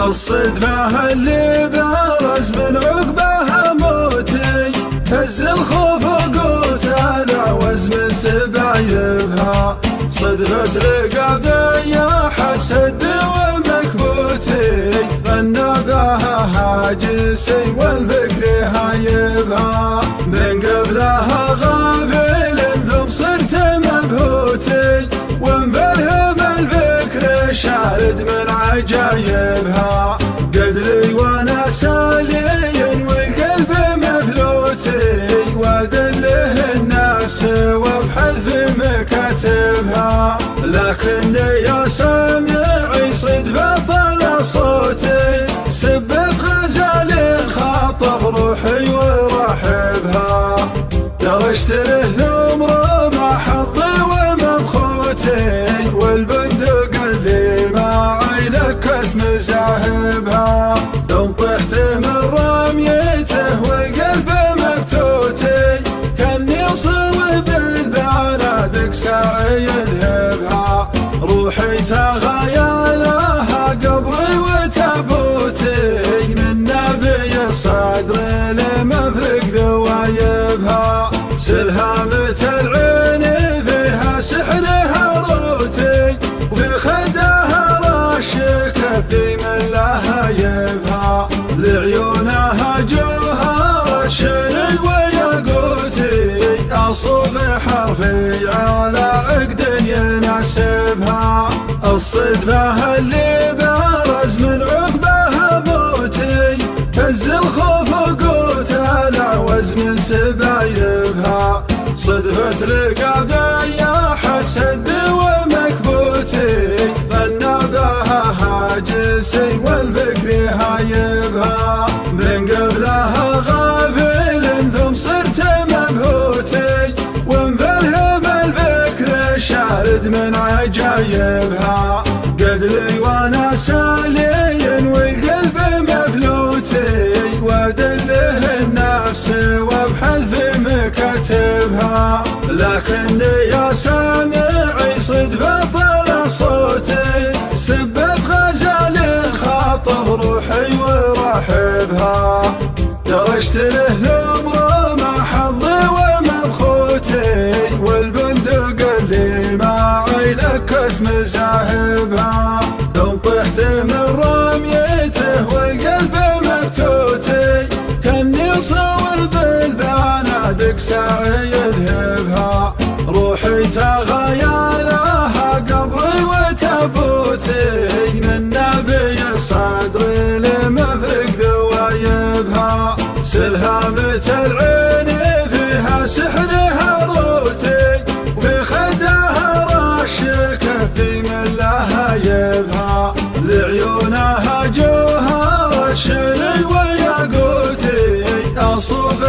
الصدفة اللي برز من عقبها موتي، هز الخوف وقوتها وزن سبايبها، صدفة رقابي حسد ومكبوتي، غنى بها هاجسي والفكر هايبها، من قبلها غافل ثم صرت مبهوتي، ومفهم الفكر شارد من عجايبها، قدري وانا سالي والقلب مفلوتي، وادله النفس وابحث في مكاتبها، لكني يا سامعي صدفة طلع صوتي، سبت غزال خاطب روحي ورحبها، لو اشتره ثم رمى حظي ومبخوتي، والبندق اللي معي لكس مزاهبها، ثم طحت من رميته والقلب مبتوتي، كاني صوب البنادق ساعي يذهبها، روحي تغايلها قبري وتابوتي، من نبي الصدر لمفرق ذوايبها، سلهامة العين فيها سحرها روتي، وفي خدها رش كبدي من لهايبها، لعيونها جوهر الشعر وياقوتي، أصوب حرفي على عقد يناسبها، الصدفة اللي برز من عقبها موتي، هز الخوف وقوتها العوز من سبايبها، صدفة رقابي حسد ومكبوتي، غنى بها هاجسي والفكر هايبها، من قبلها غافل ثم صرت مبهوتي، ومفهم الفكر شارد من عجايبها، قدري وانا سالي والقلب مفلوتي، وادله النفس وابحث في مكاتبها، لكني يا سامعي صدفة طلع صوتي، سبت غزال خاطب روحي ورحبها، لو اشتره ثم رمى حظي ومبخوتي، والبندق اللي معي لكت مزاهبها، ثم طحت من رميته والقلب مبتوتي، كاني صوب البنادق ساعي يذهبها، روحي تغايلها قبري وتابوتي، من نبي الصدر لمفرق ذوايبها، سلهامة العين فيها سحرها روتي، وفي خدها رش كبدي من لهايبها، لعيونها جوهر الشعر وياقوتي، أصوب